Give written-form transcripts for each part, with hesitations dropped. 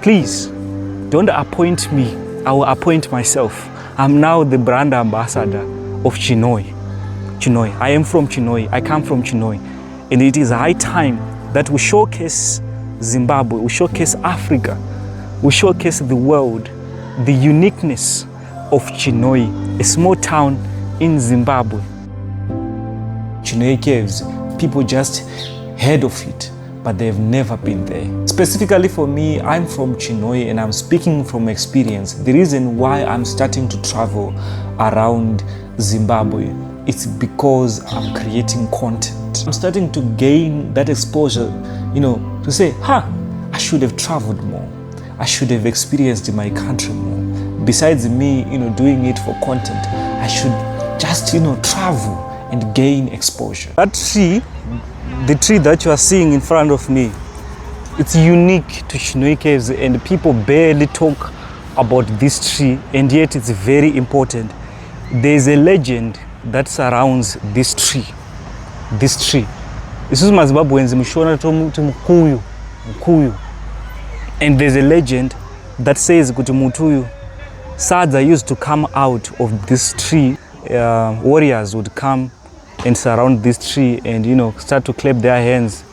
Please, don't appoint me. I will appoint myself. I'm now the brand ambassador of Chinhoyi. I am from Chinhoyi. I come from Chinhoyi. And it is high time that we showcase Zimbabwe, we showcase Africa, we showcase the world, the uniqueness of Chinhoyi, a small town in Zimbabwe. Chinhoyi Caves, people just heard of it, but they've never been there. Specifically for me, I'm from Chinhoyi and I'm speaking from experience. The reason why I'm starting to travel around Zimbabwe, it's because I'm creating content. I'm starting to gain that exposure, to say, I should have traveled more. I should have experienced my country more. Besides me, doing it for content, I should just, travel and gain exposure. That tree, the tree that you are seeing in front of me, it's unique to Chinhoyi Caves and people barely talk about this tree, and yet it's very important. There's a legend that surrounds this tree. This tree. This is Zimbabweans mkuyu. And there's a legend that says kuti mutuyu, sadza used to come out of this tree. Warriors would come and surround this tree and start to clap their hands,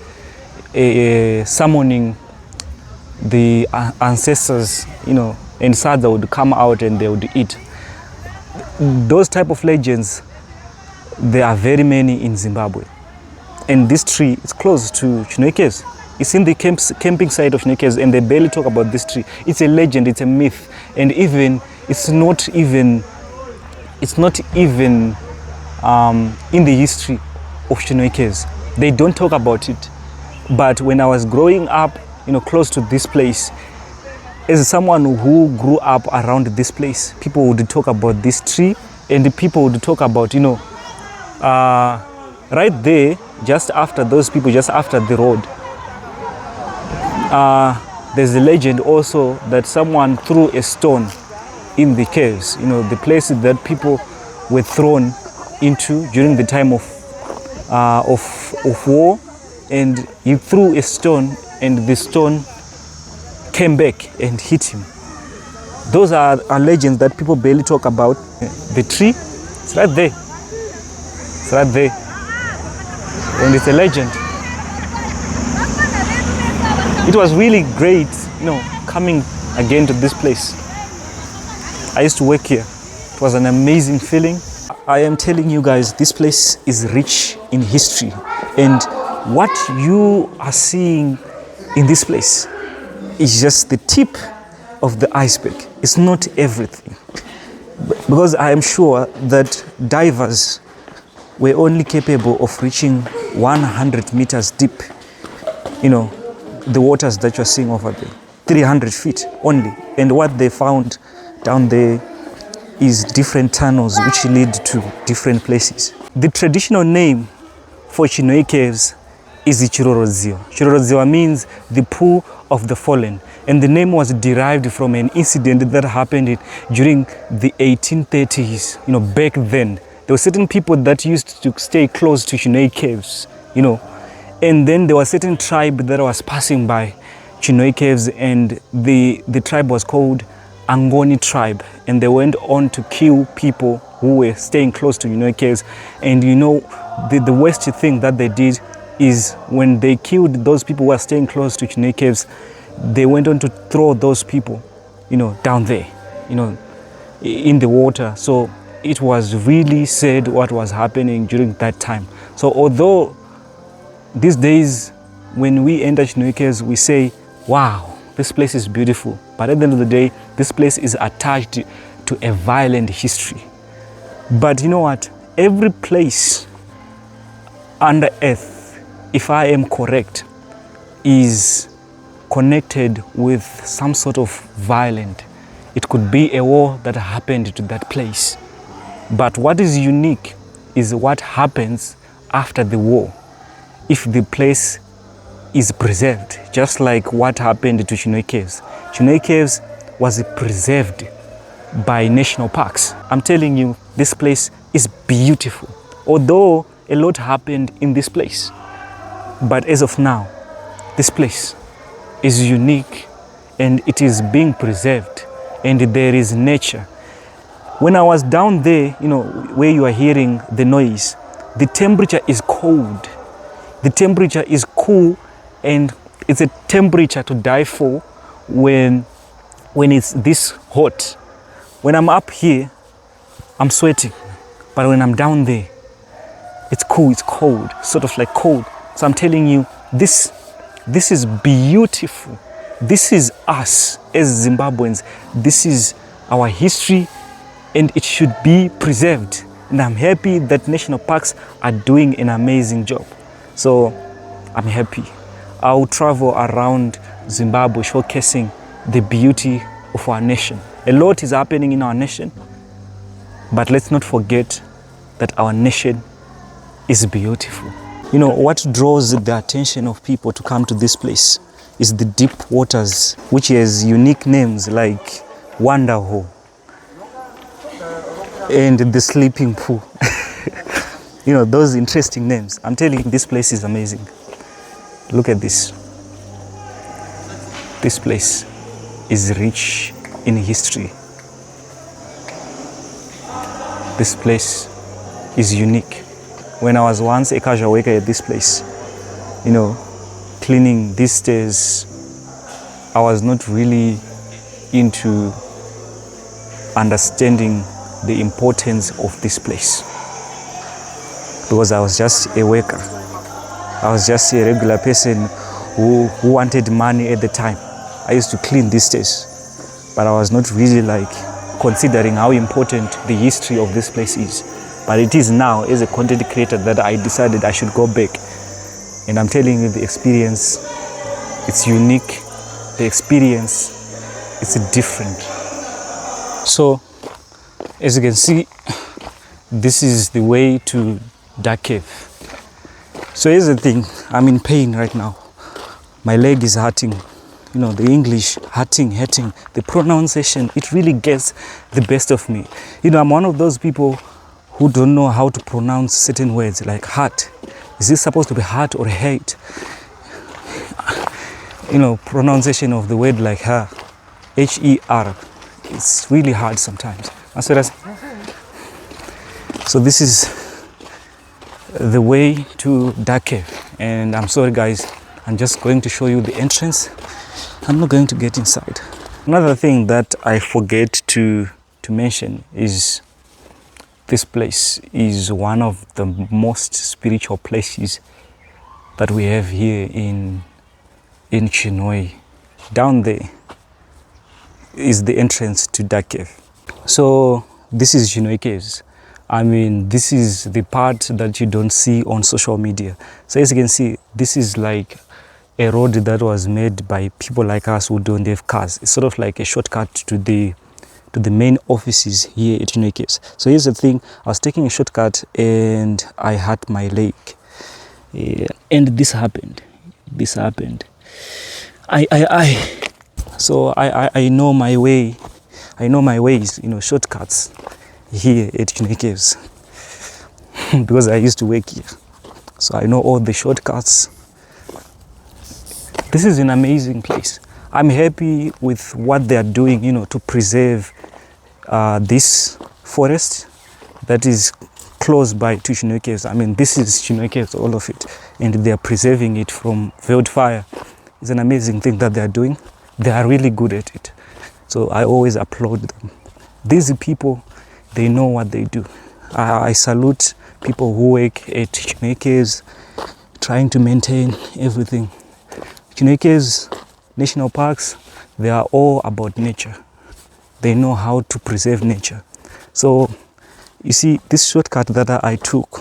summoning the ancestors, and sadza would come out and they would eat. Those type of legends, there are very many in Zimbabwe. And this tree is close to Chinhoyi Caves. It's in the camping site of Chinhoyi Caves and they barely talk about this tree. It's a legend, it's a myth, and it's not even in the history of Chinhoyi Caves. They don't talk about it. But when I was growing up, close to this place, as someone who grew up around this place, people would talk about this tree, and the people would talk about, right there, just after those people, just after the road, there's a legend also that someone threw a stone in the caves, the places that people were thrown into during the time of war, and he threw a stone and the stone came back and hit him. Those are legends that people barely talk about. The tree, it's right there. It's right there. And it's a legend. It was really great, coming again to this place. I used to work here. It was an amazing feeling. I am telling you guys, this place is rich in history. And what you are seeing in this place is just the tip of the iceberg. It's not everything. Because I am sure that divers were only capable of reaching 100 meters deep, the waters that you're seeing over there, 300 feet only. And what they found down there is different tunnels which lead to different places. The traditional name for Chinhoyi Caves is the Chirorodziwa. Chirorodziwa means the pool of the fallen. And the name was derived from an incident that happened during the 1830s. Back then, there were certain people that used to stay close to Chinhoyi Caves, and then there was a certain tribe that was passing by Chinhoyi Caves, and the tribe was called Angoni tribe, and they went on to kill people who were staying close to Chinhoyi Caves. And the worst thing that they did is when they killed those people who were staying close to Chinhoyi Caves, they went on to throw those people, down there, in the water. So it was really sad what was happening during that time. So although these days when we enter Chinhoyi Caves, we say, wow, this place is beautiful. But at the end of the day, this place is attached to a violent history. But you know what? Every place under earth, if I am correct, is connected with some sort of violent. It could be a war that happened to that place. But what is unique is what happens after the war. If the place is preserved, just like what happened to Chinhoyi Caves. Chinhoyi Caves was preserved by national parks. I'm telling you, this place is beautiful. Although a lot happened in this place. But as of now, this place is unique and it is being preserved, and there is nature. When I was down there, where you are hearing the noise, the temperature is cold. The temperature is cool, and it's a temperature to die for when it's this hot. When I'm up here, I'm sweating. But when I'm down there, it's cool, it's cold, sort of like cold. So I'm telling you, this is beautiful. This is us as Zimbabweans. This is our history, and it should be preserved. And I'm happy that national parks are doing an amazing job. So I'm happy. I'll travel around Zimbabwe showcasing the beauty of our nation. A lot is happening in our nation, but let's not forget that our nation is beautiful. What draws the attention of people to come to this place is the deep waters, which has unique names like Wonder Hole and the sleeping pool. Those interesting names. I'm telling you, this place is amazing. Look at this. This place is rich in history. This place is unique. When I was once a casual worker at this place, cleaning these stairs, I was not really into understanding the importance of this place, because I was just a worker. I was just a regular person who wanted money at the time. I used to clean these stairs, but I was not really considering how important the history of this place is. But it is now, as a content creator, that I decided I should go back. And I'm telling you, the experience, it's unique. The experience, it's different. So, as you can see, this is the way to Dark Cave. So here's the thing, I'm in pain right now. My leg is hurting. The English, hurting. The pronunciation, it really gets the best of me. I'm one of those people who don't know how to pronounce certain words, like heart. Is this supposed to be heart or hate? Pronunciation of the word like her, H-E-R. It's really hard sometimes. So this is the way to Dark Cave. And I'm sorry guys, I'm just going to show you the entrance. I'm not going to get inside. Another thing that I forget to mention is this place is one of the most spiritual places that we have here in Chinhoyi. Down there is the entrance to Dark Cave. So this is Chinhoyi Caves. This is the part that you don't see on social media. So as you can see, this is like a road that was made by people like us who don't have cars. It's sort of like a shortcut to the main offices here at Chinhoyi Caves. So here's the thing, I was taking a shortcut and I hurt my leg. And this happened. So I know my way. I know my ways, shortcuts here at Chinhoyi Caves. Because I used to work here. So I know all the shortcuts. This is an amazing place. I'm happy with what they are doing, to preserve this forest that is close by to Chinhoyi Caves. This is Chinhoyi Caves, all of it. And they are preserving it from wildfire. It's an amazing thing that they are doing. They are really good at it. So I always applaud them. These people, they know what they do. I salute people who work at Chinhoyi Caves, trying to maintain everything. Chinhoyi Caves, national parks, they are all about nature. They know how to preserve nature. So you see, this shortcut that I took,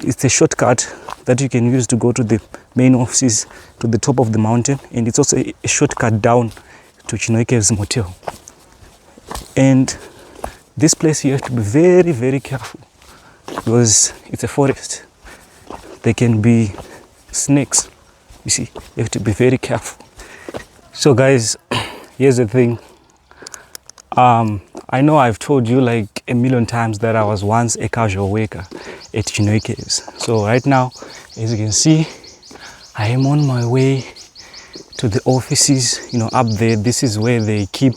it's a shortcut that you can use to go to the main offices, to the top of the mountain, and it's also a shortcut down to Chinhoyi Caves Motel. And this place you have to be very, very careful because it's a forest. There can be snakes. You see, you have to be very careful. So guys, here's the thing. I know I've told you like a million times that I was once a casual worker, at Chinhoyi caves. So right now, as you can see, I am on my way to the offices, up there. This is where they keep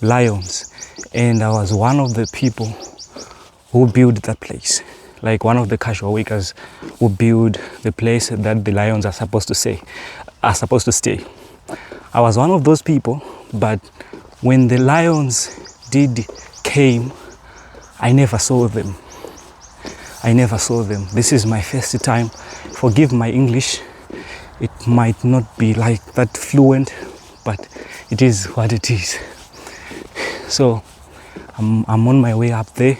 lions, and I was one of the people who built that place, like one of the casual workers who build the place that the lions are supposed to stay. I was one of those people, but when the lions came, I never saw them. This is my first time. Forgive my English. It might not be like that fluent, but it is what it is. So I'm on my way up there,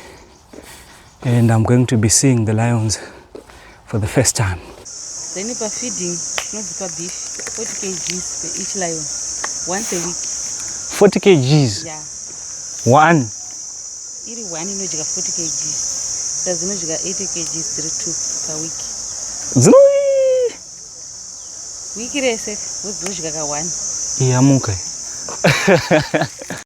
and I'm going to be seeing the lions for the first time. Then if feeding, not for beef, 40 kgs for each lion, once a week. 40 kgs? Yeah. One? Iri one, 40 kgs. Does 80 kgs, 3 per week. Week rese, what's one? Yeah, I'm okay.